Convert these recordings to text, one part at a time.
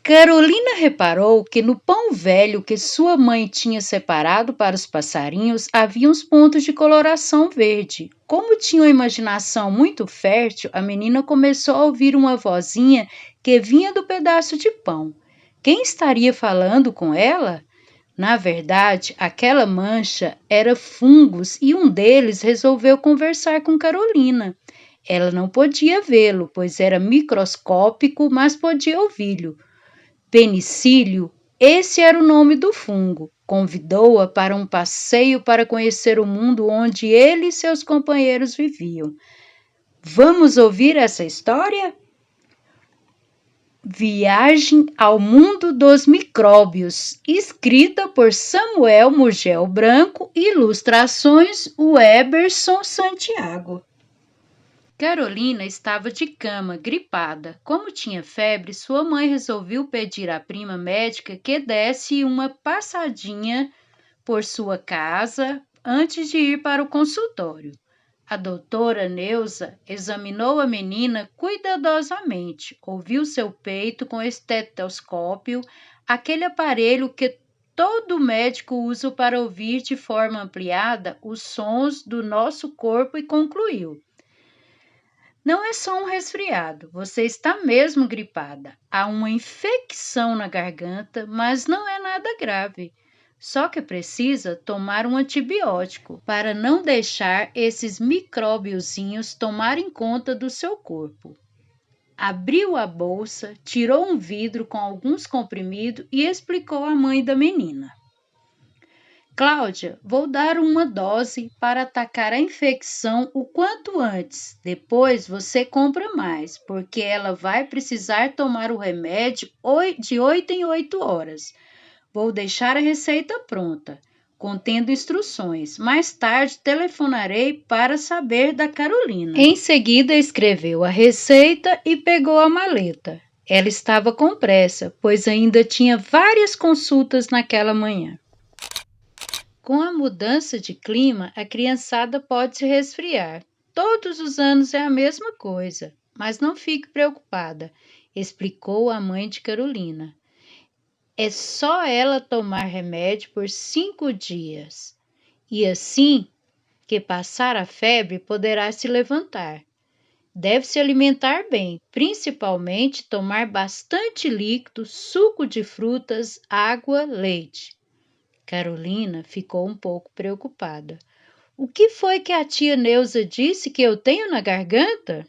Carolina reparou que no pão velho que sua mãe tinha separado para os passarinhos havia uns pontos de coloração verde. Como tinha uma imaginação muito fértil, a menina começou a ouvir uma vozinha que vinha do pedaço de pão. Quem estaria falando com ela? Na verdade, aquela mancha era fungos e um deles resolveu conversar com Carolina. Ela não podia vê-lo, pois era microscópico, mas podia ouvi-lo. Penicílio, esse era o nome do fungo. Convidou-a para um passeio para conhecer o mundo onde ele e seus companheiros viviam. Vamos ouvir essa história? Viagem ao Mundo dos Micróbios, escrita por Samuel Mugel Branco, ilustrações Weberson Santiago. Carolina estava de cama, gripada. Como tinha febre, sua mãe resolveu pedir à prima médica que desse uma passadinha por sua casa antes de ir para o consultório. A doutora Neuza examinou a menina cuidadosamente, ouviu seu peito com estetoscópio, aquele aparelho que todo médico usa para ouvir de forma ampliada os sons do nosso corpo e concluiu: não é só um resfriado, você está mesmo gripada. Há uma infecção na garganta, mas não é nada grave. Só que precisa tomar um antibiótico para não deixar esses micróbiozinhos tomarem conta do seu corpo. Abriu a bolsa, tirou um vidro com alguns comprimidos e explicou à mãe da menina. Cláudia, vou dar uma dose para atacar a infecção o quanto antes. Depois você compra mais, porque ela vai precisar tomar o remédio de 8 em 8 horas. Vou deixar a receita pronta, contendo instruções. Mais tarde telefonarei para saber da Carolina. Em seguida escreveu a receita e pegou a maleta. Ela estava com pressa, pois ainda tinha várias consultas naquela manhã. Com a mudança de clima, a criançada pode se resfriar. Todos os anos é a mesma coisa, mas não fique preocupada, explicou a mãe de Carolina. É só ela tomar remédio por 5 dias. E assim que passar a febre, poderá se levantar. Deve se alimentar bem, principalmente tomar bastante líquido, suco de frutas, água, leite. Carolina ficou um pouco preocupada. O que foi que a tia Neuza disse que eu tenho na garganta?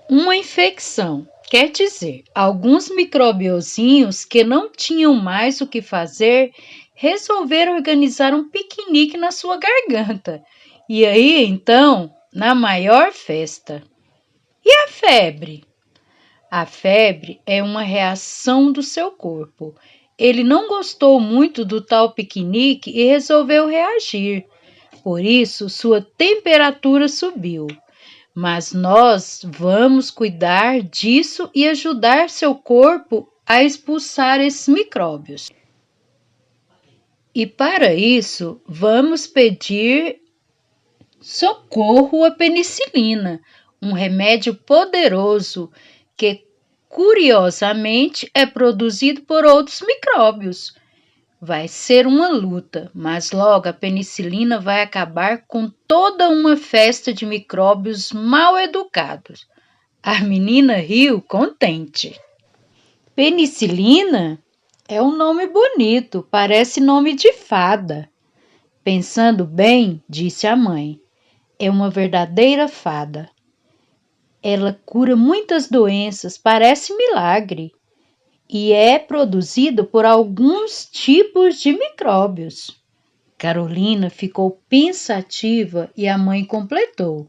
Uma infecção. Quer dizer, alguns microbiozinhos que não tinham mais o que fazer resolveram organizar um piquenique na sua garganta. E aí, então, na maior festa. E a febre? A febre é uma reação do seu corpo. Ele não gostou muito do tal piquenique e resolveu reagir. Por isso, sua temperatura subiu. Mas nós vamos cuidar disso e ajudar seu corpo a expulsar esses micróbios. E para isso, vamos pedir socorro à penicilina, um remédio poderoso que curiosamente é produzido por outros micróbios. Vai ser uma luta, mas logo a penicilina vai acabar com toda uma festa de micróbios mal educados. A menina riu contente. Penicilina é um nome bonito, parece nome de fada. Pensando bem, disse a mãe, é uma verdadeira fada. Ela cura muitas doenças, parece milagre, e é produzido por alguns tipos de micróbios. Carolina ficou pensativa e a mãe completou.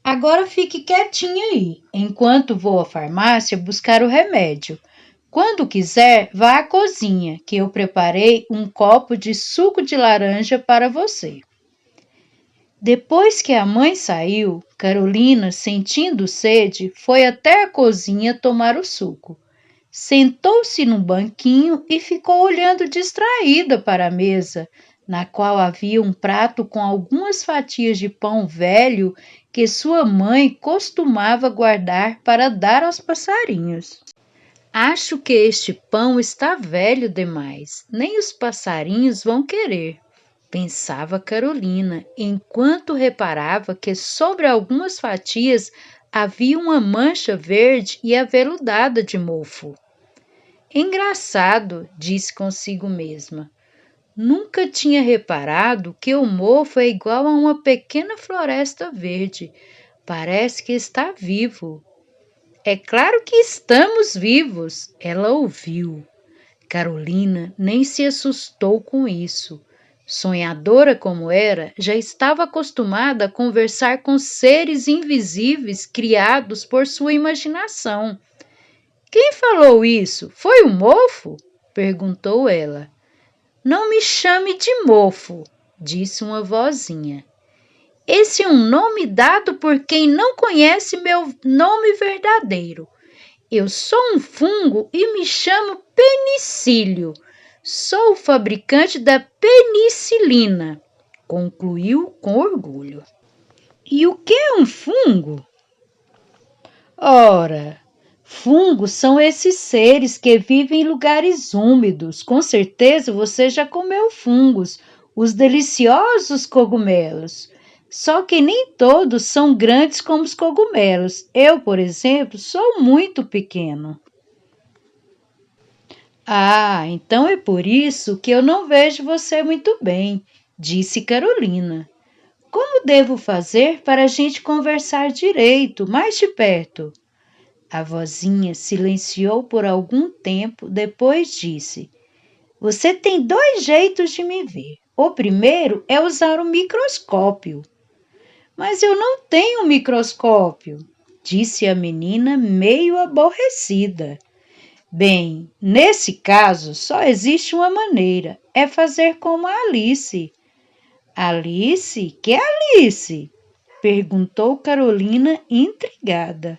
Agora fique quietinha aí, enquanto vou à farmácia buscar o remédio. Quando quiser, vá à cozinha, que eu preparei um copo de suco de laranja para você. Depois que a mãe saiu, Carolina, sentindo sede, foi até a cozinha tomar o suco. Sentou-se num banquinho e ficou olhando distraída para a mesa, na qual havia um prato com algumas fatias de pão velho que sua mãe costumava guardar para dar aos passarinhos. Acho que este pão está velho demais, nem os passarinhos vão querer, pensava Carolina, enquanto reparava que sobre algumas fatias havia uma mancha verde e aveludada de mofo. Engraçado, disse consigo mesma. Nunca tinha reparado que o mofo é igual a uma pequena floresta verde. Parece que está vivo. É claro que estamos vivos, ela ouviu. Carolina nem se assustou com isso. Sonhadora como era, já estava acostumada a conversar com seres invisíveis criados por sua imaginação. Quem falou isso? Foi o mofo? Perguntou ela. Não me chame de mofo, disse uma vozinha. Esse é um nome dado por quem não conhece meu nome verdadeiro. Eu sou um fungo e me chamo penicílio. Sou o fabricante da penicilina, concluiu com orgulho. E o que é um fungo? Ora, fungos são esses seres que vivem em lugares úmidos. Com certeza você já comeu fungos, os deliciosos cogumelos. Só que nem todos são grandes como os cogumelos. Eu, por exemplo, sou muito pequeno. Ah, então é por isso que eu não vejo você muito bem, disse Carolina. Como devo fazer para a gente conversar direito, mais de perto? A vozinha silenciou por algum tempo, depois disse: Você tem dois jeitos de me ver. O primeiro é usar o microscópio. Mas eu não tenho microscópio, disse a menina meio aborrecida. Bem, nesse caso só existe uma maneira, é fazer como a Alice. Alice? Que Alice? Perguntou Carolina intrigada.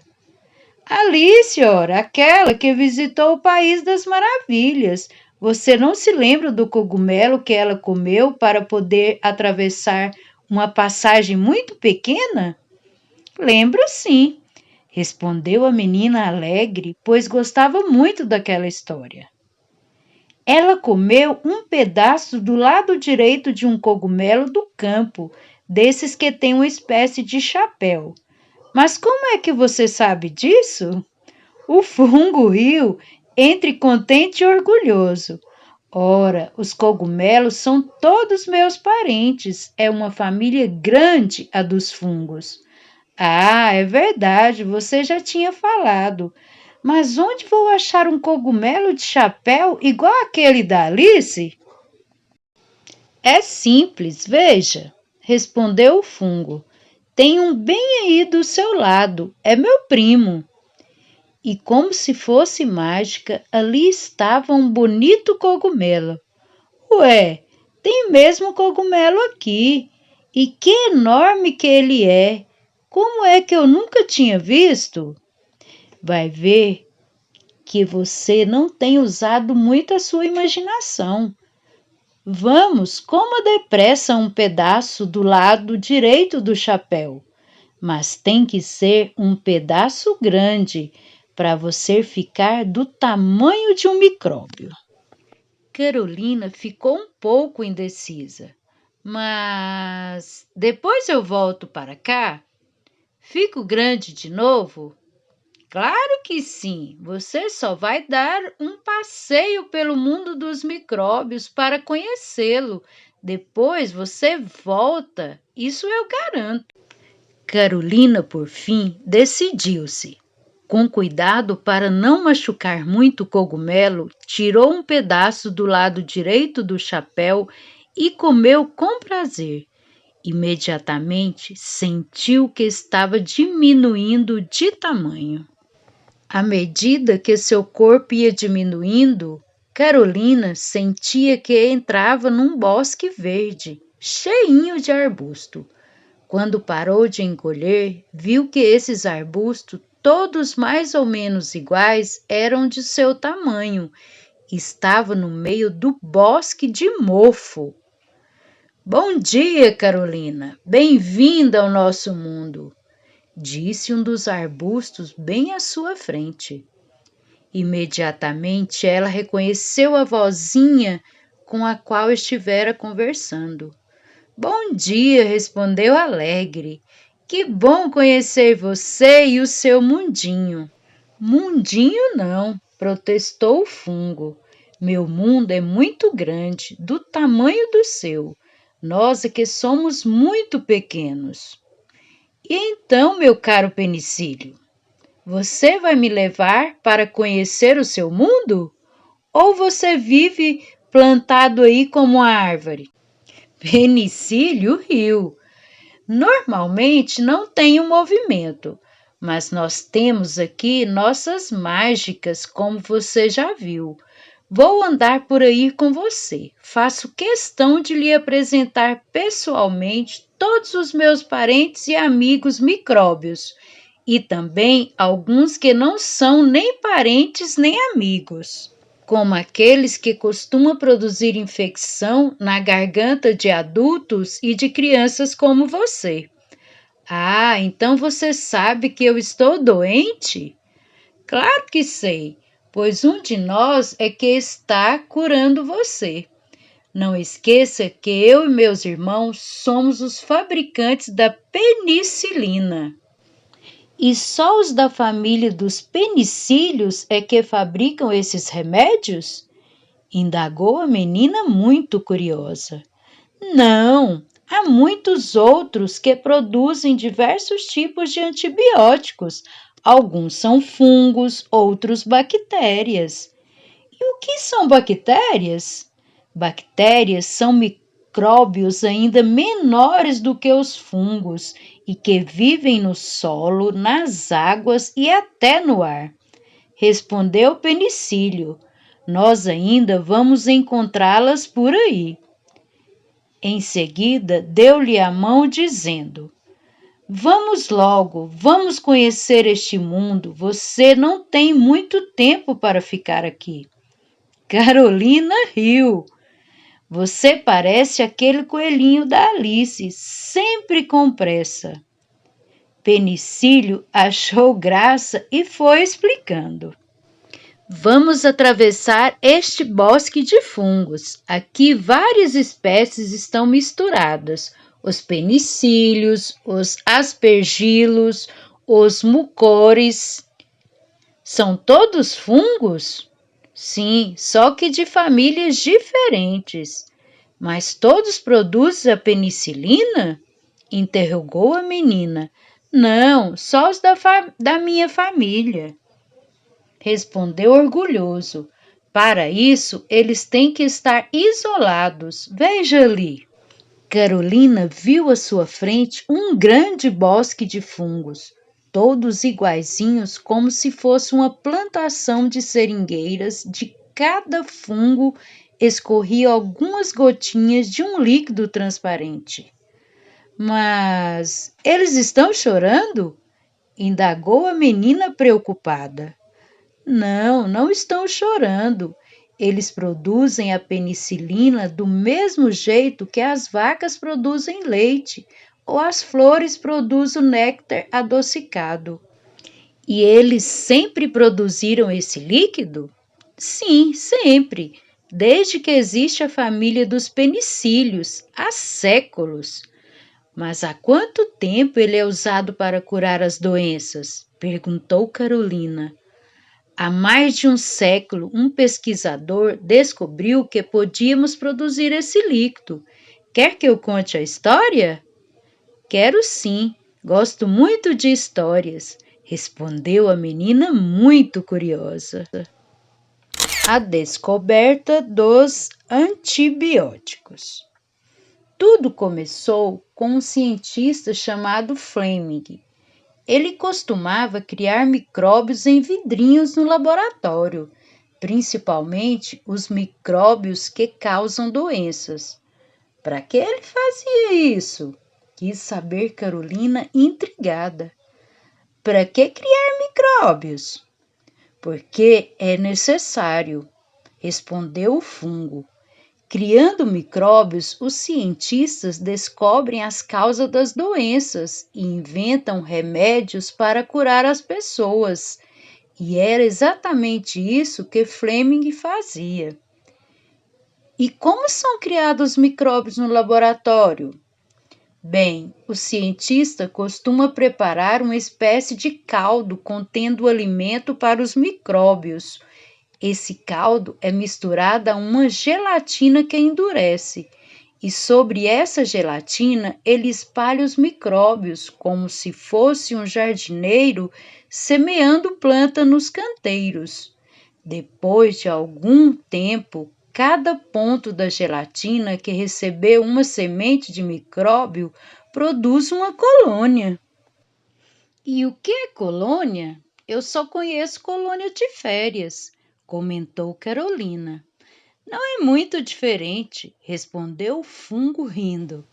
Alice, ora, aquela que visitou o País das Maravilhas. Você não se lembra do cogumelo que ela comeu para poder atravessar uma passagem muito pequena? Lembro sim, respondeu a menina alegre, pois gostava muito daquela história. Ela comeu um pedaço do lado direito de um cogumelo do campo, desses que tem uma espécie de chapéu. Mas como é que você sabe disso? O fungo riu, entre contente e orgulhoso. Ora, os cogumelos são todos meus parentes, é uma família grande a dos fungos. Ah, é verdade, você já tinha falado. Mas onde vou achar um cogumelo de chapéu igual aquele da Alice? É simples, veja, respondeu o fungo. Tem um bem aí do seu lado, é meu primo. E como se fosse mágica, ali estava um bonito cogumelo. Ué, tem mesmo cogumelo aqui. E que enorme que ele é! Como é que eu nunca tinha visto? Vai ver que você não tem usado muito a sua imaginação. Vamos, coma depressa um pedaço do lado direito do chapéu, mas tem que ser um pedaço grande para você ficar do tamanho de um micróbio. Carolina ficou um pouco indecisa. Mas depois eu volto para cá? Fico grande de novo? Claro que sim, você só vai dar um passeio pelo mundo dos micróbios para conhecê-lo. Depois você volta, isso eu garanto. Carolina, por fim, decidiu-se. Com cuidado para não machucar muito o cogumelo, tirou um pedaço do lado direito do chapéu e comeu com prazer. Imediatamente sentiu que estava diminuindo de tamanho. À medida que seu corpo ia diminuindo, Carolina sentia que entrava num bosque verde, cheinho de arbusto. Quando parou de encolher, viu que esses arbustos, todos mais ou menos iguais, eram de seu tamanho. Estava no meio do bosque de mofo. Bom dia, Carolina. Bem-vinda ao nosso mundo, disse um dos arbustos bem à sua frente. Imediatamente ela reconheceu a vozinha com a qual estivera conversando. Bom dia, respondeu alegre. Que bom conhecer você e o seu mundinho. Mundinho não, protestou o fungo. Meu mundo é muito grande, do tamanho do seu. Nós é que somos muito pequenos. E então, meu caro Penicílio, você vai me levar para conhecer o seu mundo? Ou você vive plantado aí como uma árvore? Penicílio riu. Normalmente não tenho movimento, mas nós temos aqui nossas mágicas, como você já viu. Vou andar por aí com você. Faço questão de lhe apresentar pessoalmente todos os meus parentes e amigos micróbios, e também alguns que não são nem parentes nem amigos, como aqueles que costumam produzir infecção na garganta de adultos e de crianças como você. Ah, então você sabe que eu estou doente? Claro que sei, pois um de nós é que está curando você. Não esqueça que eu e meus irmãos somos os fabricantes da penicilina. E só os da família dos penicílios é que fabricam esses remédios? Indagou a menina muito curiosa. Não, há muitos outros que produzem diversos tipos de antibióticos. Alguns são fungos, outros bactérias. E o que são bactérias? Bactérias são micróbios ainda menores do que os fungos e que vivem no solo, nas águas e até no ar. Respondeu Penicílio. Nós ainda vamos encontrá-las por aí. Em seguida, deu-lhe a mão, dizendo: Vamos logo, vamos conhecer este mundo. Você não tem muito tempo para ficar aqui. Carolina riu. Você parece aquele coelhinho da Alice, sempre com pressa. Penicílio achou graça e foi explicando. Vamos atravessar este bosque de fungos. Aqui várias espécies estão misturadas. Os penicílios, os aspergilos, os mucores. São todos fungos? Sim, só que de famílias diferentes. Mas todos produzem a penicilina? Interrogou a menina. Não, só os da minha família. Respondeu orgulhoso. Para isso, eles têm que estar isolados. Veja ali. Carolina viu à sua frente um grande bosque de fungos, todos iguaizinhos, como se fosse uma plantação de seringueiras. De cada fungo escorriam algumas gotinhas de um líquido transparente. Mas eles estão chorando? Indagou a menina preocupada. Não, não estão chorando. Eles produzem a penicilina do mesmo jeito que as vacas produzem leite ou as flores produzem o néctar adocicado. E eles sempre produziram esse líquido? Sim, sempre, desde que existe a família dos penicílios, há séculos. Mas há quanto tempo ele é usado para curar as doenças? Perguntou Carolina. Há mais de um século, um pesquisador descobriu que podíamos produzir esse líquido. Quer que eu conte a história? Quero sim, gosto muito de histórias, respondeu a menina muito curiosa. A descoberta dos antibióticos. Tudo começou com um cientista chamado Fleming. Ele costumava criar micróbios em vidrinhos no laboratório, principalmente os micróbios que causam doenças. Para que ele fazia isso? Quis saber Carolina, intrigada. Para que criar micróbios? Porque é necessário, respondeu o fungo. Criando micróbios, os cientistas descobrem as causas das doenças e inventam remédios para curar as pessoas. E era exatamente isso que Fleming fazia. E como são criados micróbios no laboratório? Bem, o cientista costuma preparar uma espécie de caldo contendo alimento para os micróbios. Esse caldo é misturado a uma gelatina que endurece, e sobre essa gelatina ele espalha os micróbios, como se fosse um jardineiro semeando planta nos canteiros. Depois de algum tempo, cada ponto da gelatina que recebeu uma semente de micróbio produz uma colônia. E o que é colônia? Eu só conheço colônia de férias, comentou Carolina. Não é muito diferente, respondeu o fungo rindo.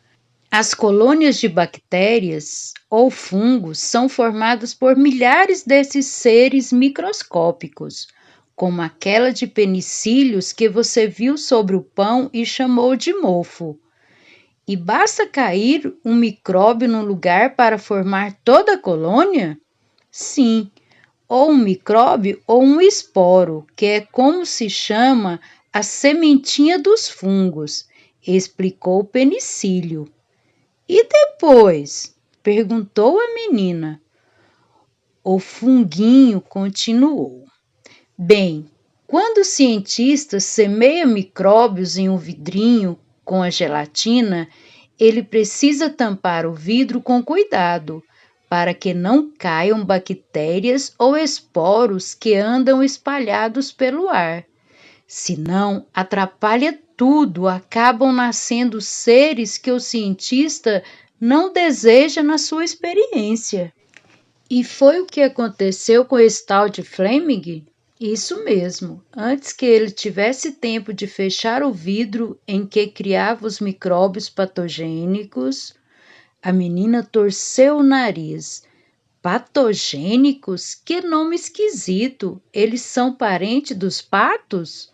As colônias de bactérias ou fungos são formadas por milhares desses seres microscópicos, como aquela de penicílios que você viu sobre o pão e chamou de mofo. E basta cair um micróbio no lugar para formar toda a colônia? Sim, ou um micróbio ou um esporo, que é como se chama a sementinha dos fungos, explicou o penicílio. E depois? Perguntou a menina. O funguinho continuou. Bem, quando o cientista semeia micróbios em um vidrinho com a gelatina, ele precisa tampar o vidro com cuidado, para que não caiam bactérias ou esporos que andam espalhados pelo ar. Senão, atrapalha tudo, acabam nascendo seres que o cientista não deseja na sua experiência. E foi o que aconteceu com esse tal de Fleming? Isso mesmo. Antes que ele tivesse tempo de fechar o vidro em que criava os micróbios patogênicos, a menina torceu o nariz. Patogênicos? Que nome esquisito! Eles são parentes dos patos?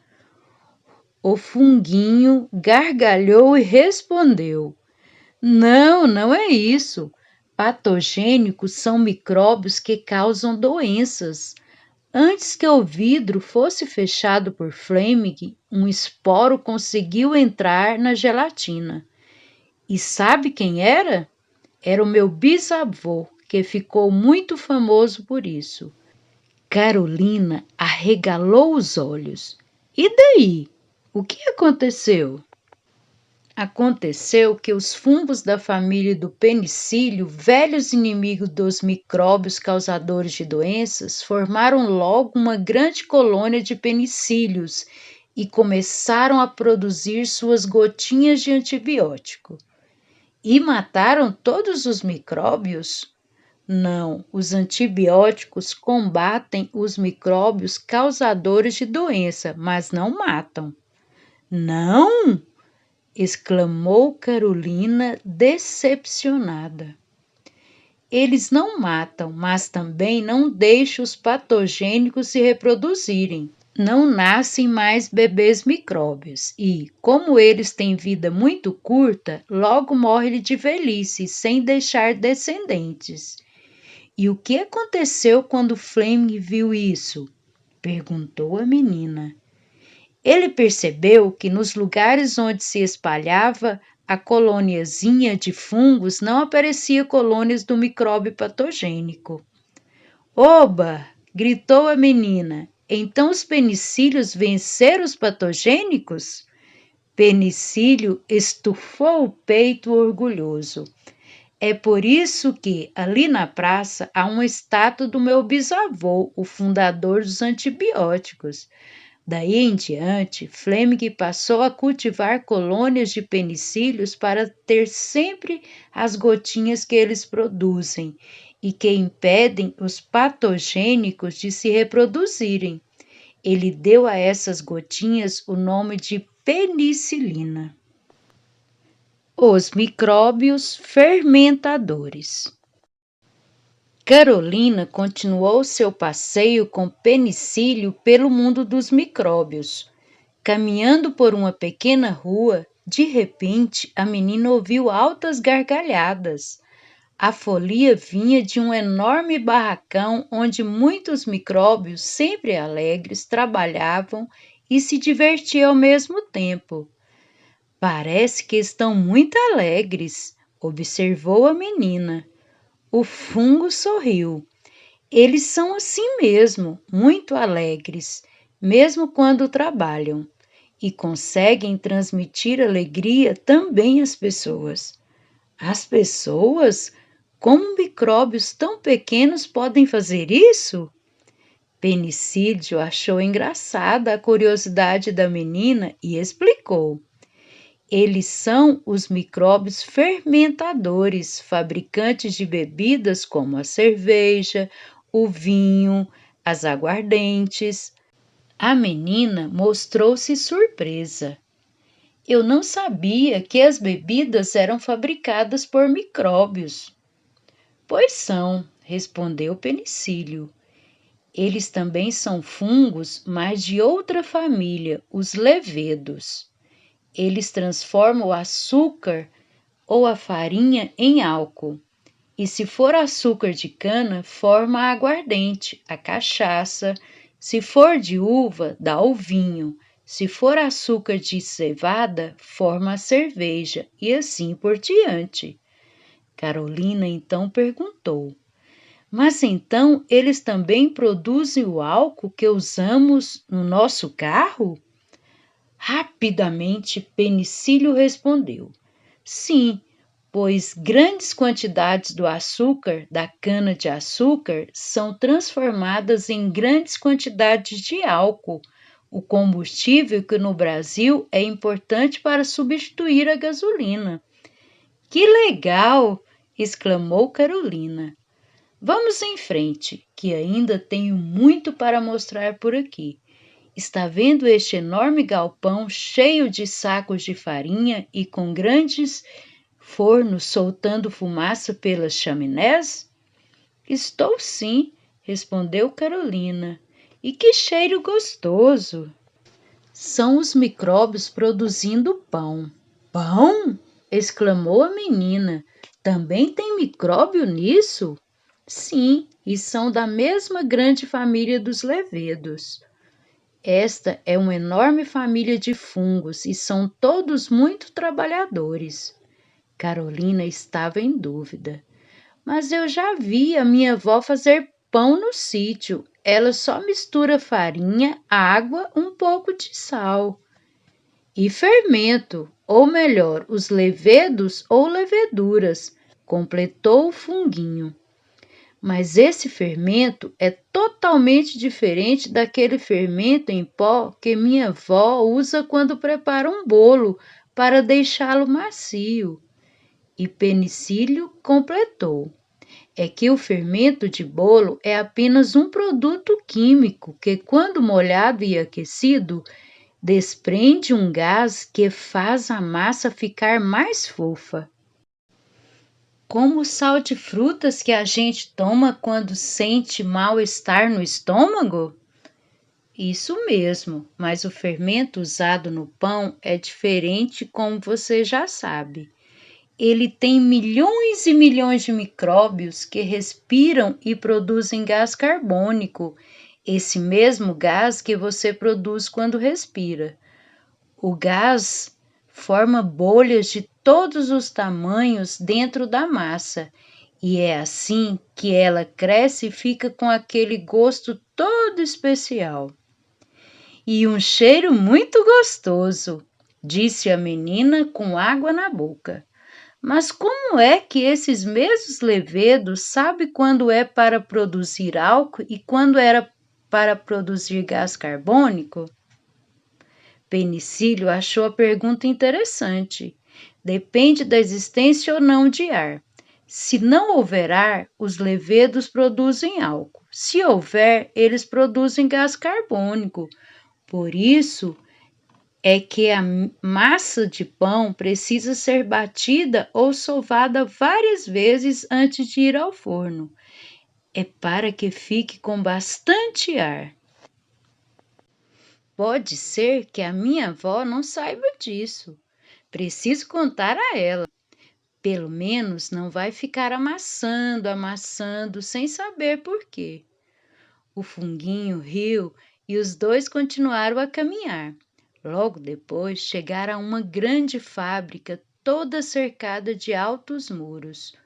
O funguinho gargalhou e respondeu: Não, não é isso. Patogênicos são micróbios que causam doenças. Antes que o vidro fosse fechado por Fleming, um esporo conseguiu entrar na gelatina. E sabe quem era? Era o meu bisavô, que ficou muito famoso por isso. Carolina arregalou os olhos. E daí? O que aconteceu? Aconteceu que os fungos da família do penicílio, velhos inimigos dos micróbios causadores de doenças, formaram logo uma grande colônia de penicílios e começaram a produzir suas gotinhas de antibiótico. E mataram todos os micróbios? Não, os antibióticos combatem os micróbios causadores de doença, mas não matam. Não? Exclamou Carolina decepcionada. Eles não matam, mas também não deixam os patogênicos se reproduzirem. Não nascem mais bebês micróbios e, como eles têm vida muito curta, logo morrem de velhice, sem deixar descendentes. E o que aconteceu quando Fleming viu isso? Perguntou a menina. Ele percebeu que nos lugares onde se espalhava a colôniazinha de fungos não aparecia colônias do micróbio patogênico. Oba! Gritou a menina. Então os penicílios venceram os patogênicos? Penicílio estufou o peito orgulhoso. É por isso que, ali na praça, há uma estátua do meu bisavô, o fundador dos antibióticos. Daí em diante, Fleming passou a cultivar colônias de penicílios para ter sempre as gotinhas que eles produzem e que impedem os patogênicos de se reproduzirem. Ele deu a essas gotinhas o nome de penicilina. Os micróbios fermentadores. Carolina continuou seu passeio com Penicílio pelo mundo dos micróbios. Caminhando por uma pequena rua, de repente a menina ouviu altas gargalhadas. A folia vinha de um enorme barracão onde muitos micróbios, sempre alegres, trabalhavam e se divertiam ao mesmo tempo. Parece que estão muito alegres, observou a menina. O fungo sorriu. Eles são assim mesmo, muito alegres, mesmo quando trabalham, e conseguem transmitir alegria também às pessoas. As pessoas? Como micróbios tão pequenos podem fazer isso? Penicílio achou engraçada a curiosidade da menina e explicou. Eles são os micróbios fermentadores, fabricantes de bebidas como a cerveja, o vinho, as aguardentes. A menina mostrou-se surpresa. Eu não sabia que as bebidas eram fabricadas por micróbios. Pois são, respondeu Penicílio. Eles também são fungos, mas de outra família, os levedos. Eles transformam o açúcar ou a farinha em álcool. E se for açúcar de cana, forma a aguardente, a cachaça. Se for de uva, dá o vinho. Se for açúcar de cevada, forma a cerveja, e assim por diante. Carolina então perguntou: Mas então eles também produzem o álcool que usamos no nosso carro? Rapidamente, Penicílio respondeu: Sim, pois grandes quantidades do açúcar da cana-de-açúcar são transformadas em grandes quantidades de álcool, o combustível que no Brasil é importante para substituir a gasolina. Que legal! Exclamou Carolina. Vamos em frente, que ainda tenho muito para mostrar por aqui. Está vendo este enorme galpão cheio de sacos de farinha e com grandes fornos soltando fumaça pelas chaminés? Estou sim, respondeu Carolina. E que cheiro gostoso! São os micróbios produzindo pão. Pão? Exclamou a menina. Também tem micróbio nisso? Sim, e são da mesma grande família dos levedos. Esta é uma enorme família de fungos e são todos muito trabalhadores. Carolina estava em dúvida. Mas eu já vi a minha avó fazer pão no sítio. Ela só mistura farinha, água, um pouco de sal. E fermento, ou melhor, os levedos ou leveduras, completou o funguinho. Mas esse fermento é totalmente diferente daquele fermento em pó que minha avó usa quando prepara um bolo para deixá-lo macio. E Penicílio completou. É que o fermento de bolo é apenas um produto químico que, quando molhado e aquecido, desprende um gás que faz a massa ficar mais fofa. Como o sal de frutas que a gente toma quando sente mal-estar no estômago? Isso mesmo, mas o fermento usado no pão é diferente, como você já sabe. Ele tem milhões e milhões de micróbios que respiram e produzem gás carbônico, esse mesmo gás que você produz quando respira. O gás forma bolhas de todos os tamanhos dentro da massa, e é assim que ela cresce e fica com aquele gosto todo especial. E um cheiro muito gostoso, disse a menina com água na boca. Mas como é que esses mesmos levedos sabem quando é para produzir álcool e quando era para produzir gás carbônico? Penicílio achou a pergunta interessante. Depende da existência ou não de ar. Se não houver ar, os levedos produzem álcool. Se houver, eles produzem gás carbônico. Por isso é que a massa de pão precisa ser batida ou sovada várias vezes antes de ir ao forno. É para que fique com bastante ar. Pode ser que a minha avó não saiba disso. Preciso contar a ela. Pelo menos não vai ficar amassando sem saber por quê. O funguinho riu e os dois continuaram a caminhar. Logo depois chegaram a uma grande fábrica toda cercada de altos muros.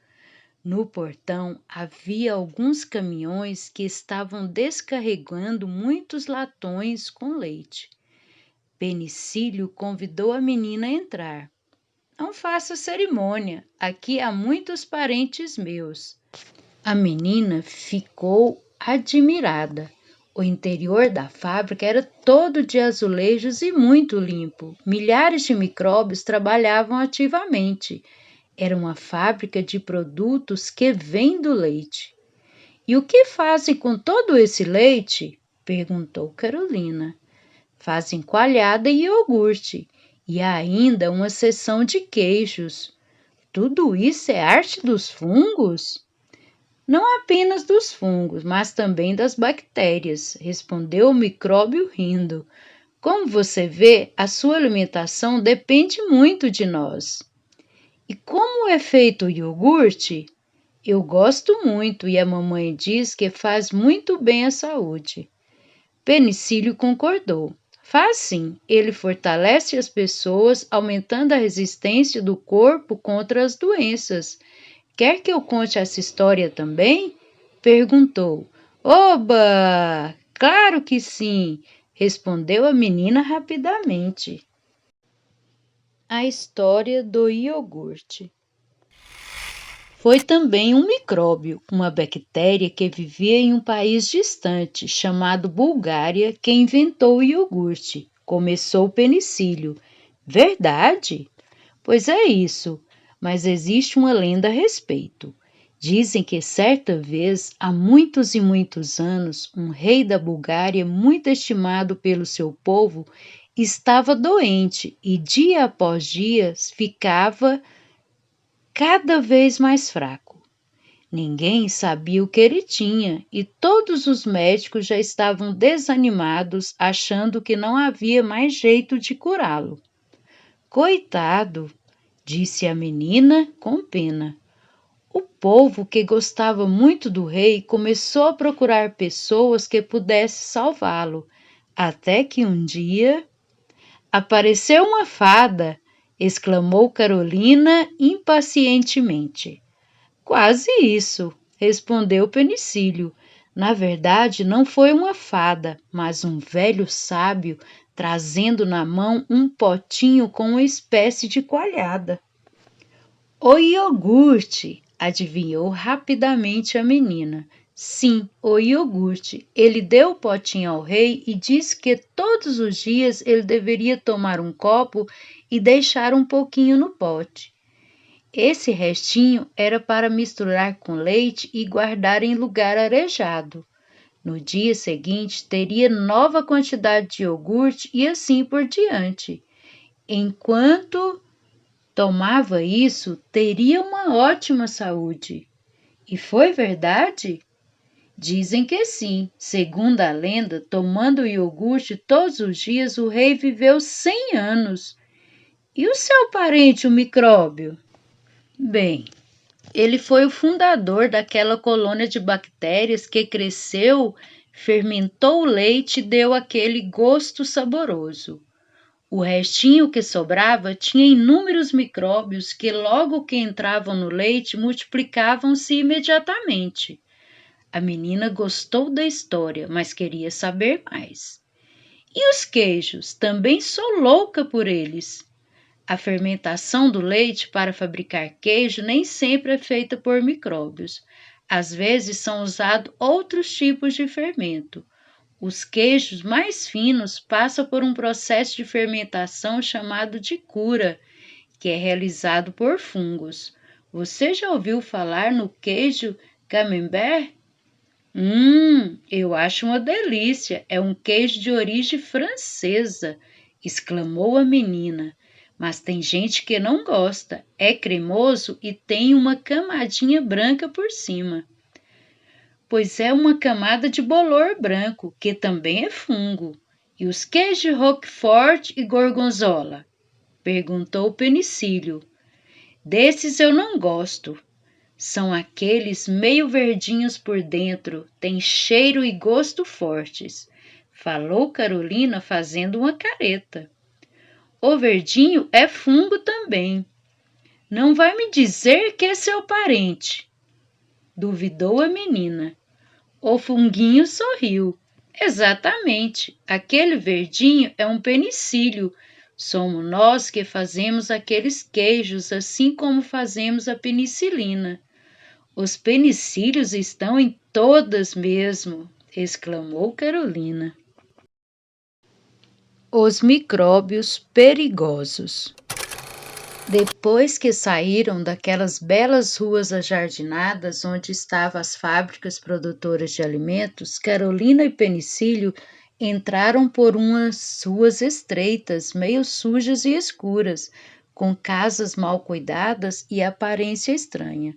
No portão havia alguns caminhões que estavam descarregando muitos latões com leite. Penicílio convidou a menina a entrar. Não faça cerimônia, aqui há muitos parentes meus. A menina ficou admirada. O interior da fábrica era todo de azulejos e muito limpo. Milhares de micróbios trabalhavam ativamente. Era uma fábrica de produtos que vêm do leite. E o que fazem com todo esse leite? Perguntou Carolina. Fazem coalhada e iogurte, e há ainda uma seção de queijos. Tudo isso é arte dos fungos? Não apenas dos fungos, mas também das bactérias, respondeu o micróbio rindo. Como você vê, a sua alimentação depende muito de nós. E como é feito o iogurte? Eu gosto muito e a mamãe diz que faz muito bem à saúde. Penicílio concordou. Faz sim, ele fortalece as pessoas, aumentando a resistência do corpo contra as doenças. Quer que eu conte essa história também? Perguntou. Oba! Claro que sim! Respondeu a menina rapidamente. A história do iogurte. Foi também um micróbio, uma bactéria que vivia em um país distante, chamado Bulgária, que inventou o iogurte. Começou o penicílio. Verdade? Pois é isso, mas existe uma lenda a respeito. Dizem que certa vez, há muitos e muitos anos, um rei da Bulgária, muito estimado pelo seu povo, estava doente e dia após dia ficava cada vez mais fraco. Ninguém sabia o que ele tinha e todos os médicos já estavam desanimados, achando que não havia mais jeito de curá-lo. Coitado, disse a menina com pena. O povo, que gostava muito do rei, começou a procurar pessoas que pudessem salvá-lo, até que um dia apareceu uma fada, exclamou Carolina impacientemente. Quase isso, respondeu Penicílio. Na verdade, não foi uma fada, mas um velho sábio trazendo na mão um potinho com uma espécie de coalhada. O iogurte, adivinhou rapidamente a menina. Sim, o iogurte. Ele deu o potinho ao rei e disse que todos os dias ele deveria tomar um copo e deixar um pouquinho no pote. Esse restinho era para misturar com leite e guardar em lugar arejado. No dia seguinte, teria nova quantidade de iogurte e assim por diante. Enquanto tomava isso, teria uma ótima saúde. E foi verdade? Dizem que sim. Segundo a lenda, tomando o iogurte todos os dias, o rei viveu 100 anos. E o seu parente, o micróbio? Bem, ele foi o fundador daquela colônia de bactérias que cresceu, fermentou o leite e deu aquele gosto saboroso. O restinho que sobrava tinha inúmeros micróbios que, logo que entravam no leite, multiplicavam-se imediatamente. A menina gostou da história, mas queria saber mais. E os queijos? Também sou louca por eles. A fermentação do leite para fabricar queijo nem sempre é feita por micróbios. Às vezes são usados outros tipos de fermento. Os queijos mais finos passam por um processo de fermentação chamado de cura, que é realizado por fungos. Você já ouviu falar no queijo camembert? Eu acho uma delícia. É um queijo de origem francesa, exclamou a menina. Mas tem gente que não gosta. É cremoso e tem uma camadinha branca por cima. Pois é uma camada de bolor branco, que também é fungo. E os queijos Roquefort e Gorgonzola? Perguntou Penicílio. Desses eu não gosto. São aqueles meio verdinhos por dentro, têm cheiro e gosto fortes, falou Carolina fazendo uma careta. O verdinho é fungo também. Não vai me dizer que é seu parente? Duvidou a menina. O funguinho sorriu. Exatamente, aquele verdinho é um penicílio. Somos nós que fazemos aqueles queijos, assim como fazemos a penicilina. Os penicílios estão em todas mesmo, exclamou Carolina. Os micróbios perigosos. Depois que saíram daquelas belas ruas ajardinadas onde estavam as fábricas produtoras de alimentos, Carolina e Penicílio entraram por umas ruas estreitas, meio sujas e escuras, com casas mal cuidadas e aparência estranha.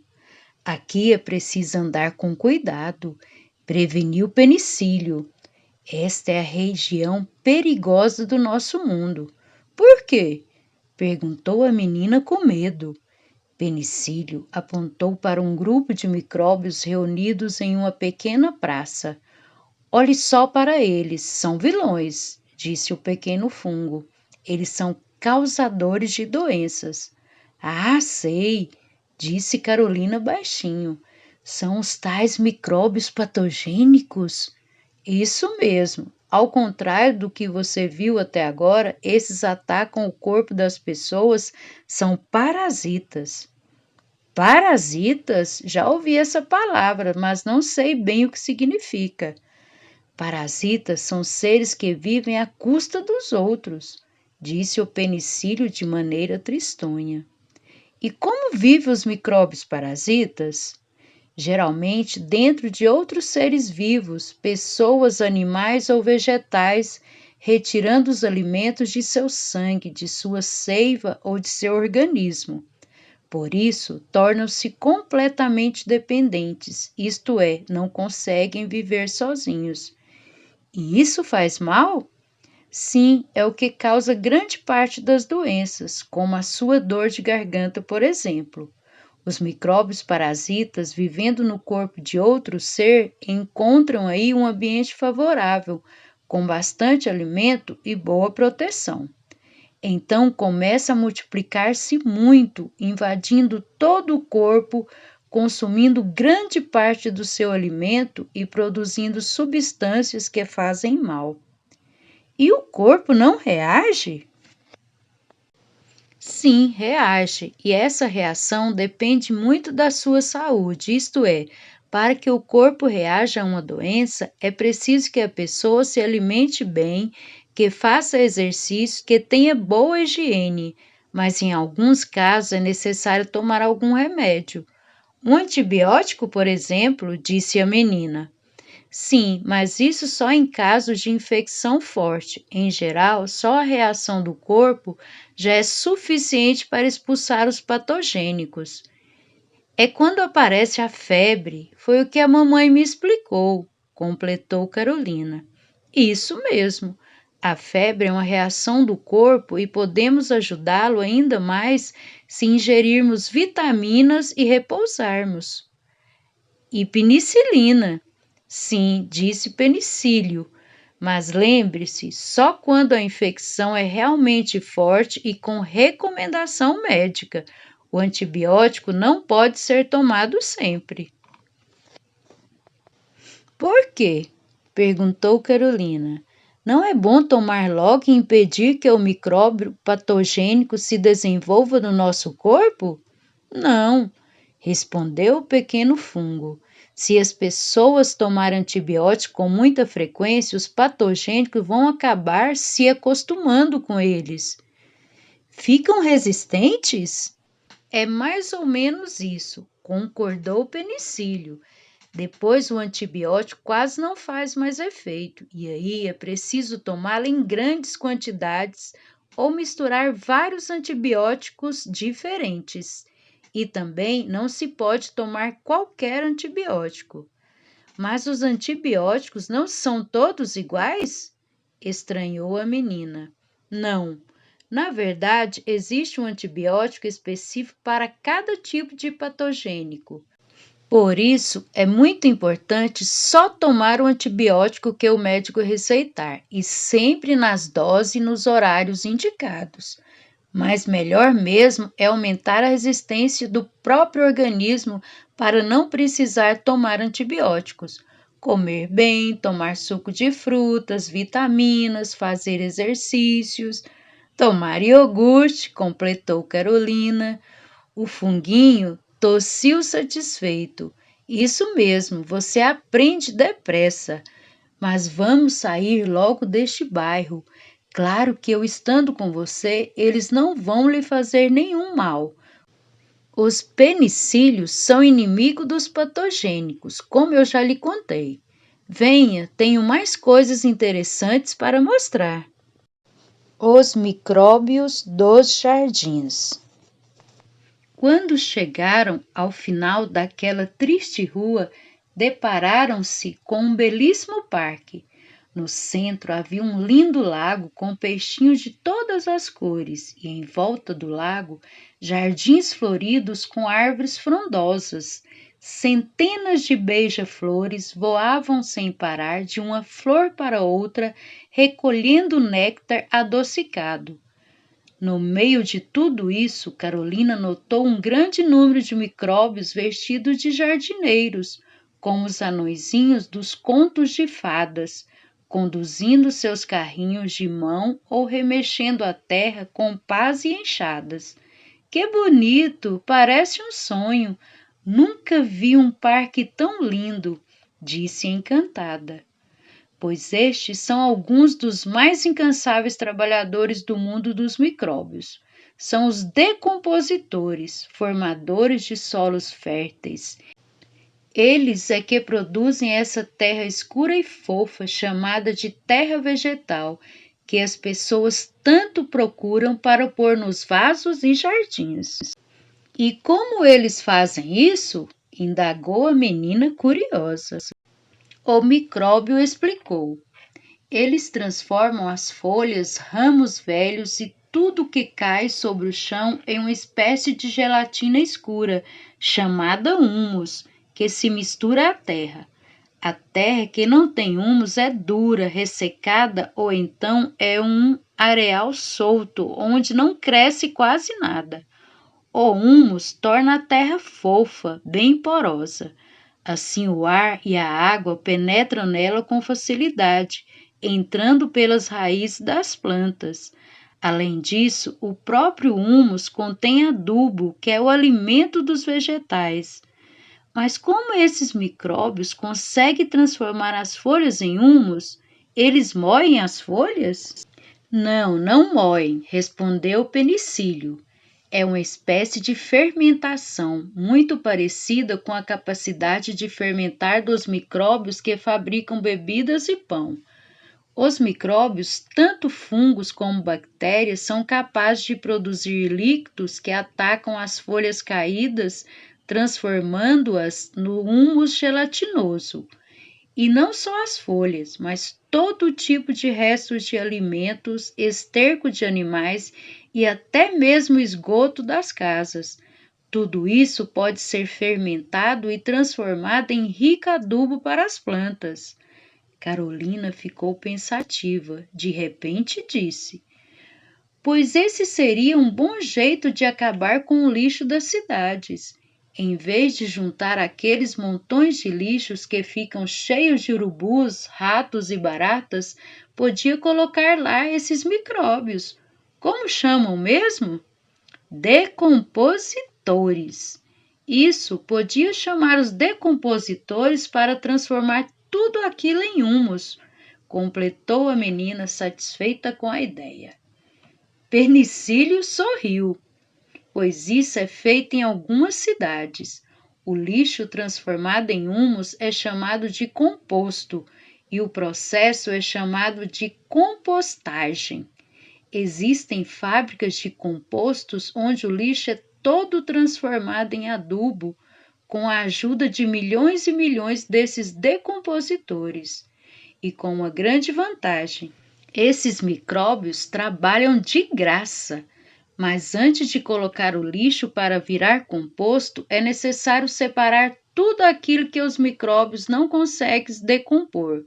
Aqui é preciso andar com cuidado, preveniu Penicílio. Esta é a região perigosa do nosso mundo. Por quê? Perguntou a menina com medo. Penicílio apontou para um grupo de micróbios reunidos em uma pequena praça. Olhe só para eles, são vilões, disse o pequeno fungo. Eles são causadores de doenças. Ah, sei, disse Carolina baixinho. São os tais micróbios patogênicos? Isso mesmo. Ao contrário do que você viu até agora, esses atacam o corpo das pessoas, são parasitas. Parasitas? Já ouvi essa palavra, mas não sei bem o que significa. Parasitas são seres que vivem à custa dos outros, disse o Penicílio de maneira tristonha. E como vivem os micróbios parasitas? Geralmente dentro de outros seres vivos, pessoas, animais ou vegetais, retirando os alimentos de seu sangue, de sua seiva ou de seu organismo. Por isso, tornam-se completamente dependentes, isto é, não conseguem viver sozinhos. E isso faz mal? Sim, é o que causa grande parte das doenças, como a sua dor de garganta, por exemplo. Os micróbios parasitas, vivendo no corpo de outro ser, encontram aí um ambiente favorável, com bastante alimento e boa proteção. Então começa a multiplicar-se muito, invadindo todo o corpo, consumindo grande parte do seu alimento e produzindo substâncias que fazem mal. E o corpo não reage? Sim, reage, e essa reação depende muito da sua saúde, isto é, para que o corpo reaja a uma doença, é preciso que a pessoa se alimente bem, que faça exercício, que tenha boa higiene, mas em alguns casos é necessário tomar algum remédio. Um antibiótico, por exemplo, disse a menina. Sim, mas isso só em casos de infecção forte. Em geral, só a reação do corpo já é suficiente para expulsar os patogênicos. É quando aparece a febre, foi o que a mamãe me explicou, completou Carolina. Isso mesmo. A febre é uma reação do corpo e podemos ajudá-lo ainda mais se ingerirmos vitaminas e repousarmos. E penicilina. Sim, disse Penicílio, mas lembre-se, só quando a infecção é realmente forte e com recomendação médica. O antibiótico não pode ser tomado sempre. Por quê? Perguntou Carolina. Não é bom tomar logo e impedir que o micróbio patogênico se desenvolva no nosso corpo? Não, respondeu o pequeno fungo. Se as pessoas tomarem antibióticos com muita frequência, os patogênicos vão acabar se acostumando com eles. Ficam resistentes? É mais ou menos isso, concordou o Penicílio. Depois o antibiótico quase não faz mais efeito, e aí é preciso tomá-lo em grandes quantidades ou misturar vários antibióticos diferentes. E também não se pode tomar qualquer antibiótico. Mas os antibióticos não são todos iguais? Estranhou a menina. Não, Na verdade, existe um antibiótico específico para cada tipo de patogênico. Por isso, é muito importante só tomar o antibiótico que o médico receitar e sempre nas doses e nos horários indicados. Mas melhor mesmo é aumentar a resistência do próprio organismo para não precisar tomar antibióticos. Comer bem, tomar suco de frutas, vitaminas, fazer exercícios, tomar iogurte, completou Carolina. O funguinho tossiu satisfeito. Isso mesmo, você aprende depressa. Mas vamos sair logo deste bairro. Claro que eu estando com você, eles não vão lhe fazer nenhum mal. Os penicílios são inimigos dos patogênicos, como eu já lhe contei. Venha, tenho mais coisas interessantes para mostrar. Os micróbios dos jardins. Quando chegaram ao final daquela triste rua, depararam-se com um belíssimo parque. No centro havia um lindo lago com peixinhos de todas as cores e em volta do lago jardins floridos com árvores frondosas. Centenas de beija-flores voavam sem parar de uma flor para outra, recolhendo néctar adocicado. No meio de tudo isso, Carolina notou um grande número de micróbios vestidos de jardineiros, como os anõezinhos dos contos de fadas, conduzindo seus carrinhos de mão ou remexendo a terra com pás e enxadas. Que bonito! Parece um sonho. Nunca vi um parque tão lindo, disse encantada. Pois estes são alguns dos mais incansáveis trabalhadores do mundo dos micróbios. São os decompositores, formadores de solos férteis. Eles é que produzem essa terra escura e fofa chamada de terra vegetal, que as pessoas tanto procuram para pôr nos vasos e jardins. E como eles fazem isso? Indagou a menina curiosa. O micróbio explicou. Eles transformam as folhas, ramos velhos e tudo que cai sobre o chão em uma espécie de gelatina escura, chamada humus, que se mistura à terra. A terra que não tem humus é dura, ressecada ou então é um areal solto, onde não cresce quase nada. O humus torna a terra fofa, bem porosa. Assim, o ar e a água penetram nela com facilidade, entrando pelas raízes das plantas. Além disso, o próprio humus contém adubo, que é o alimento dos vegetais. Mas como esses micróbios conseguem transformar as folhas em humus? Eles moem as folhas? Não, não moem, respondeu o penicílio. É uma espécie de fermentação, muito parecida com a capacidade de fermentar dos micróbios que fabricam bebidas e pão. Os micróbios, tanto fungos como bactérias, são capazes de produzir líquidos que atacam as folhas caídas, transformando-as no humus gelatinoso. E não só as folhas, mas todo tipo de restos de alimentos, esterco de animais e até mesmo esgoto das casas. Tudo isso pode ser fermentado e transformado em rico adubo para as plantas. Carolina ficou pensativa. De repente disse: Pois esse seria um bom jeito de acabar com o lixo das cidades. Em vez de juntar aqueles montões de lixos que ficam cheios de urubus, ratos e baratas, podia colocar lá esses micróbios. Como chamam mesmo? Decompositores. Isso, podia chamar os decompositores para transformar tudo aquilo em humus, completou a menina satisfeita com a ideia. Pernicílio sorriu, pois isso é feito em algumas cidades. O lixo transformado em humus é chamado de composto e o processo é chamado de compostagem. Existem fábricas de compostos onde o lixo é todo transformado em adubo com a ajuda de milhões e milhões desses decompositores. E com uma grande vantagem. Esses micróbios trabalham de graça, mas antes de colocar o lixo para virar composto, é necessário separar tudo aquilo que os micróbios não conseguem decompor.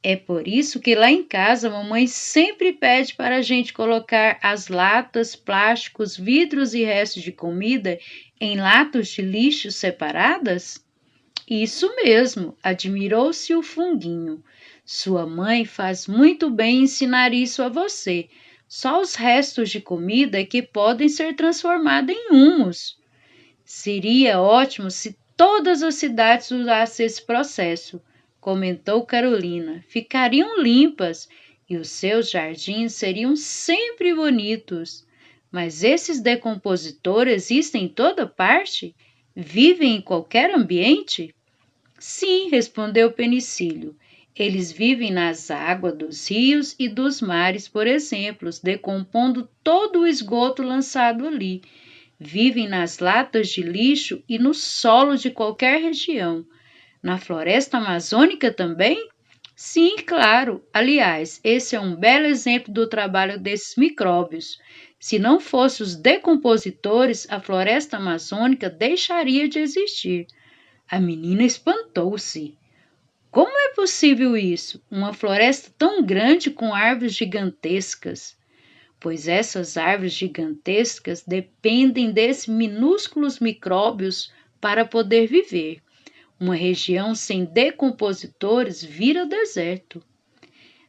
É por isso que lá em casa a mamãe sempre pede para a gente colocar as latas, plásticos, vidros e restos de comida em latas de lixo separadas? Isso mesmo, admirou-se o funguinho. Sua mãe faz muito bem em ensinar isso a você. Só os restos de comida é que podem ser transformados em humus. Seria ótimo se todas as cidades usassem esse processo, comentou Carolina. Ficariam limpas e os seus jardins seriam sempre bonitos. Mas esses decompositores existem em toda parte? Vivem em qualquer ambiente? Sim, respondeu Penicílio. Eles vivem nas águas dos rios e dos mares, por exemplo, decompondo todo o esgoto lançado ali. Vivem nas latas de lixo e no solo de qualquer região. Na floresta amazônica também? Sim, claro. Aliás, esse é um belo exemplo do trabalho desses micróbios. Se não fossem os decompositores, a floresta amazônica deixaria de existir. A menina espantou-se. Como é possível isso? Uma floresta tão grande com árvores gigantescas. Pois essas árvores gigantescas dependem desses minúsculos micróbios para poder viver. Uma região sem decompositores vira deserto.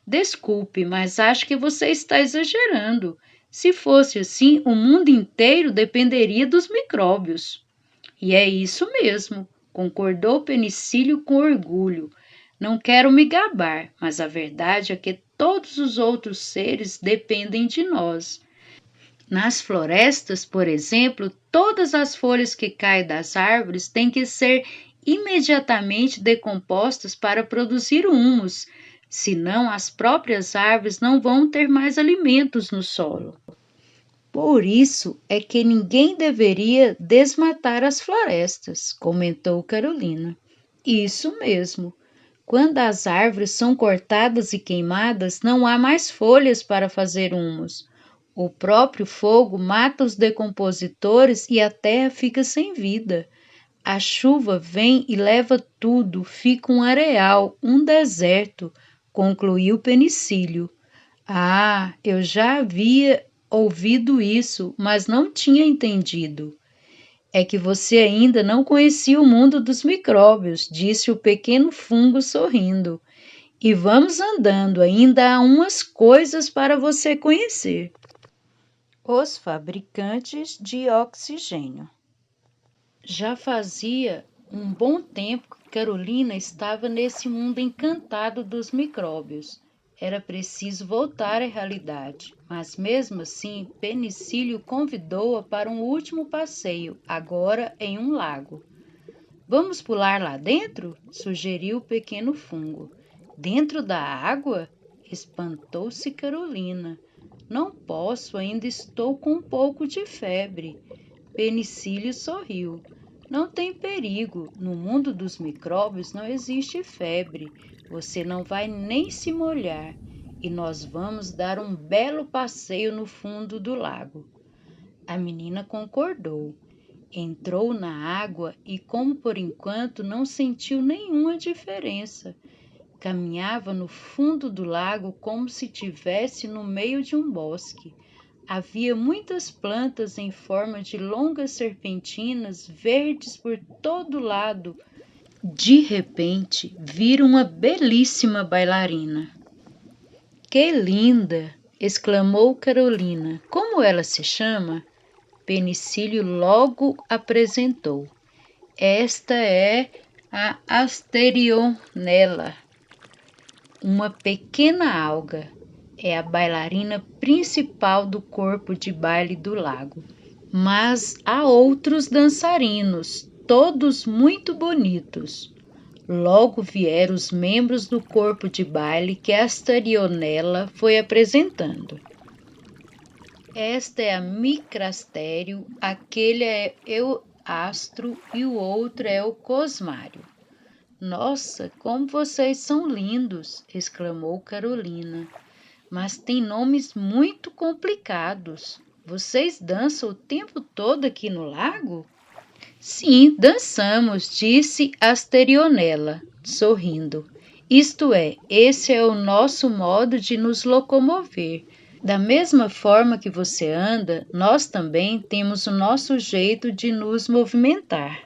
Desculpe, mas acho que você está exagerando. Se fosse assim, o mundo inteiro dependeria dos micróbios. E é isso mesmo, concordou Penicílio com orgulho. Não quero me gabar, mas a verdade é que todos os outros seres dependem de nós. Nas florestas, por exemplo, todas as folhas que caem das árvores têm que ser imediatamente decompostas para produzir humus, senão as próprias árvores não vão ter mais alimentos no solo. Por isso é que ninguém deveria desmatar as florestas, comentou Carolina. Isso mesmo. Quando as árvores são cortadas e queimadas, não há mais folhas para fazer humus. O próprio fogo mata os decompositores e a terra fica sem vida. A chuva vem e leva tudo, fica um areal, um deserto, concluiu Penicílio. Ah, eu já havia ouvido isso, mas não tinha entendido. É que você ainda não conhecia o mundo dos micróbios, disse o pequeno fungo sorrindo. E vamos andando, ainda há umas coisas para você conhecer. Os fabricantes de oxigênio. Já fazia um bom tempo que Carolina estava nesse mundo encantado dos micróbios. Era preciso voltar à realidade, mas mesmo assim, Penicílio convidou-a para um último passeio, agora em um lago. Vamos pular lá dentro? Sugeriu o pequeno fungo. Dentro da água? Espantou-se Carolina. Não posso, ainda estou com um pouco de febre. Penicílio sorriu. Não tem perigo. No mundo dos micróbios não existe febre. Você não vai nem se molhar. E nós vamos dar um belo passeio no fundo do lago. A menina concordou. Entrou na água e, como por enquanto não sentiu nenhuma diferença, caminhava no fundo do lago como se estivesse no meio de um bosque. Havia muitas plantas em forma de longas serpentinas verdes por todo lado. De repente, viram uma belíssima bailarina. Que linda! Exclamou Carolina. Como ela se chama? Penicílio logo apresentou. Esta é a Asterionella, uma pequena alga. É a bailarina principal do corpo de baile do lago. Mas há outros dançarinos, todos muito bonitos. Logo vieram os membros do corpo de baile que a Asterionella foi apresentando. Esta é a Micrastério, aquele é o Astro e o outro é o Cosmário. Nossa, como vocês são lindos! Exclamou Carolina. mas tem nomes muito complicados. Vocês dançam o tempo todo aqui no lago? Sim, dançamos, disse Asterionela, sorrindo. Isto é, esse é o nosso modo de nos locomover. Da mesma forma que você anda, nós também temos o nosso jeito de nos movimentar.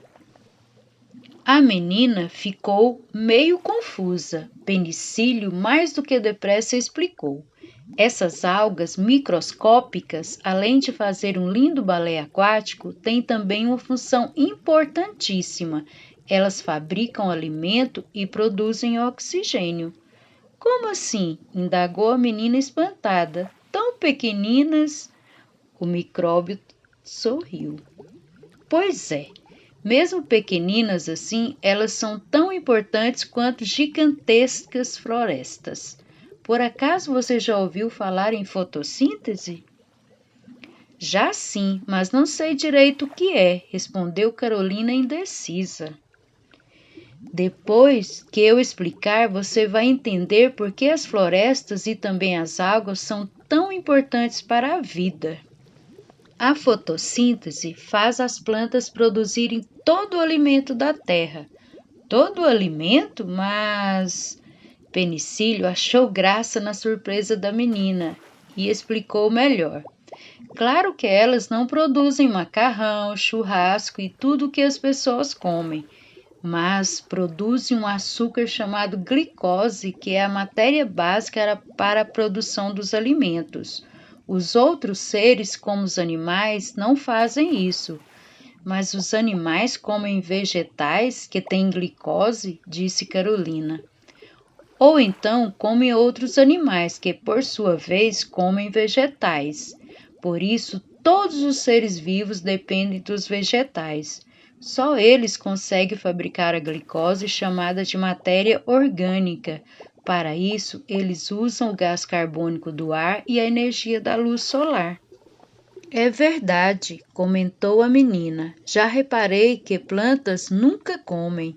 A menina ficou meio confusa. Penicílio mais do que depressa explicou. Essas algas microscópicas, além de fazer um lindo balé aquático, têm também uma função importantíssima. Elas fabricam alimento e produzem oxigênio. Como assim? Indagou a menina espantada. Tão pequeninas? O micróbio sorriu. Pois é. Mesmo pequeninas assim, elas são tão importantes quanto gigantescas florestas. Por acaso você já ouviu falar em fotossíntese? Já sim, mas não sei direito o que é, respondeu Carolina indecisa. Depois que eu explicar, você vai entender por que as florestas e também as águas são tão importantes para a vida. A fotossíntese faz as plantas produzirem todo o alimento da terra. Todo o alimento? Mas Penicílio achou graça na surpresa da menina e explicou melhor. Claro que elas não produzem macarrão, churrasco e tudo o que as pessoas comem, mas produzem um açúcar chamado glicose, que é a matéria básica para a produção dos alimentos. Os outros seres, como os animais, não fazem isso. Mas os animais comem vegetais que têm glicose, disse Carolina. Ou então comem outros animais que, por sua vez, comem vegetais. Por isso, todos os seres vivos dependem dos vegetais. Só eles conseguem fabricar a glicose chamada de matéria orgânica. Para isso, eles usam o gás carbônico do ar e a energia da luz solar. É verdade, comentou a menina. Já reparei que plantas nunca comem.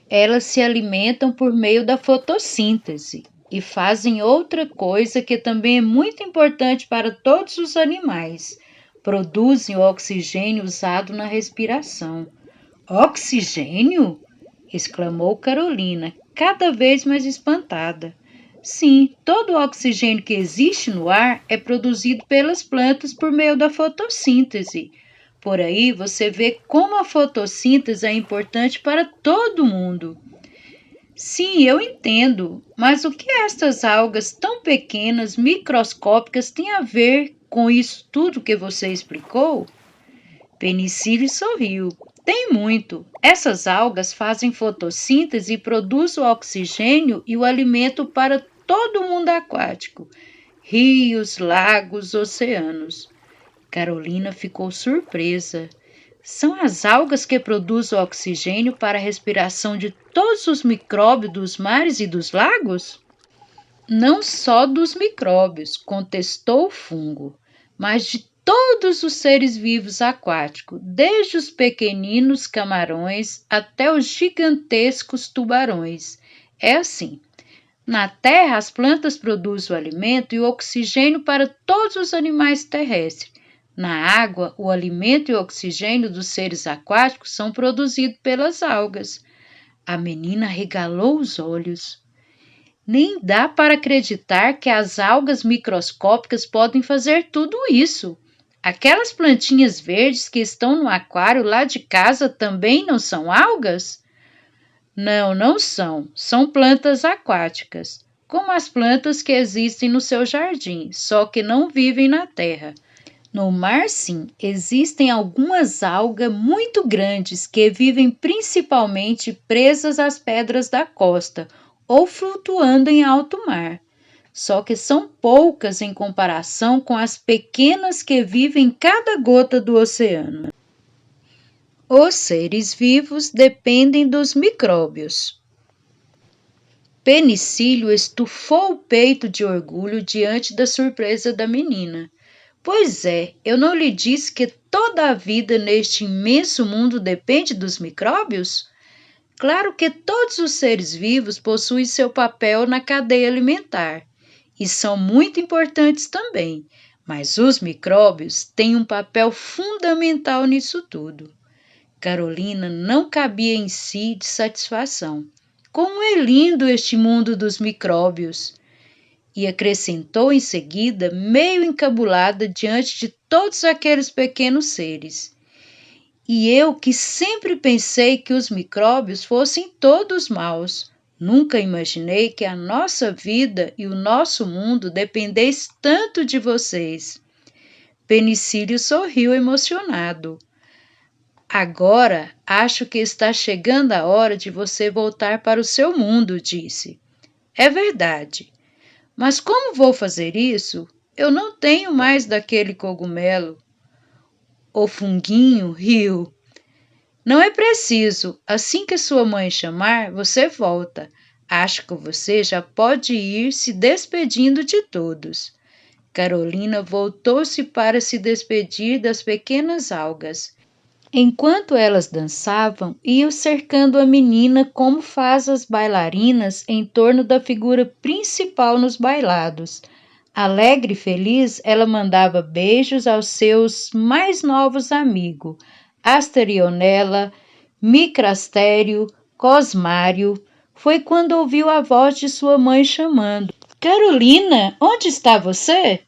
Elas se alimentam por meio da fotossíntese e fazem outra coisa que também é muito importante para todos os animais. Produzem o oxigênio usado na respiração. Oxigênio? Exclamou Carolina, cada vez mais espantada. Sim, todo o oxigênio que existe no ar é produzido pelas plantas por meio da fotossíntese. Por aí você vê como a fotossíntese é importante para todo mundo. Sim, eu entendo, mas o que estas algas tão pequenas, microscópicas, têm a ver com isso tudo que você explicou? Penicílio sorriu. Tem muito. Essas algas fazem fotossíntese e produzem o oxigênio e o alimento para todo o mundo aquático. Rios, lagos, oceanos. Carolina ficou surpresa. São as algas que produzem o oxigênio para a respiração de todos os micróbios dos mares e dos lagos? Não só dos micróbios, contestou o fungo, mas de todos os seres vivos aquáticos, desde os pequeninos camarões até os gigantescos tubarões. É assim. Na Terra, as plantas produzem o alimento e o oxigênio para todos os animais terrestres. Na água, o alimento e o oxigênio dos seres aquáticos são produzidos pelas algas. A menina regalou os olhos. Nem dá para acreditar que as algas microscópicas podem fazer tudo isso. Aquelas plantinhas verdes que estão no aquário lá de casa também não são algas? Não, não são. São plantas aquáticas, como as plantas que existem no seu jardim, só que não vivem na terra. No mar, sim, existem algumas algas muito grandes que vivem principalmente presas às pedras da costa ou flutuando em alto mar. Só que são poucas em comparação com as pequenas que vivem em cada gota do oceano. Os seres vivos dependem dos micróbios. Penicílio estufou o peito de orgulho diante da surpresa da menina. Pois é, eu não lhe disse que toda a vida neste imenso mundo depende dos micróbios? Claro que todos os seres vivos possuem seu papel na cadeia alimentar. e são muito importantes também, mas os micróbios têm um papel fundamental nisso tudo. Carolina não cabia em si de satisfação. Como é lindo este mundo dos micróbios! E acrescentou em seguida, meio encabulada diante de todos aqueles pequenos seres. E eu que sempre pensei que os micróbios fossem todos maus. Nunca imaginei que a nossa vida e o nosso mundo dependessem tanto de vocês. Penicílio sorriu emocionado. Agora acho que está chegando a hora de você voltar para o seu mundo, disse. É verdade. Mas como vou fazer isso? Eu não tenho mais daquele cogumelo. O funguinho riu. Não é preciso. Assim que sua mãe chamar, você volta. Acho que você já pode ir se despedindo de todos. Carolina voltou-se para se despedir das pequenas algas. Enquanto elas dançavam, iam cercando a menina como faz as bailarinas em torno da figura principal nos bailados. Alegre e feliz, ela mandava beijos aos seus mais novos amigos, Asterionela, Micrastério, Cosmário. Foi quando ouviu a voz de sua mãe chamando. Carolina, onde está você?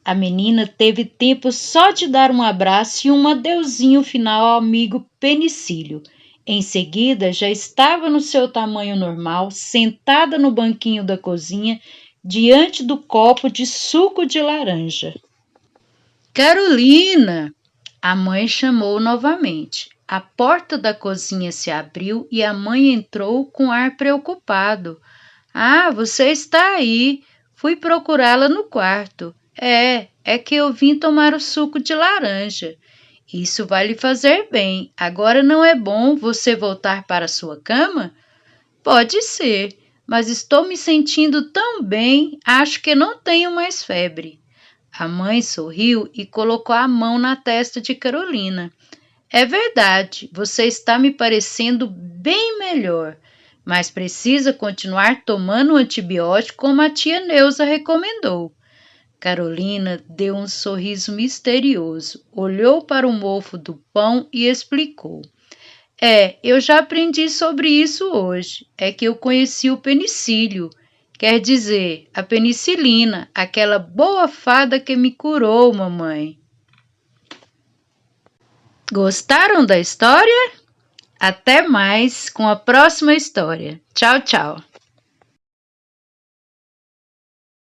A menina teve tempo só de dar um abraço e um adeuzinho final ao amigo Penicílio. Em seguida, já estava no seu tamanho normal, sentada no banquinho da cozinha, diante do copo de suco de laranja. Carolina! A mãe chamou novamente. A porta da cozinha se abriu e a mãe entrou com ar preocupado. Ah, você está aí. Fui procurá-la no quarto. É que eu vim tomar o suco de laranja. Isso vai lhe fazer bem. Agora não é bom você voltar para sua cama? Pode ser, mas estou me sentindo tão bem, acho que não tenho mais febre. A mãe sorriu e colocou a mão na testa de Carolina. É verdade, você está me parecendo bem melhor, mas precisa continuar tomando o antibiótico como a tia Neuza recomendou. Carolina deu um sorriso misterioso, olhou para o mofo do pão e explicou. Eu já aprendi sobre isso hoje. É que eu conheci o penicílio. Quer dizer, a penicilina, aquela boa fada que me curou, mamãe. Gostaram da história? Até mais com a próxima história. Tchau, tchau.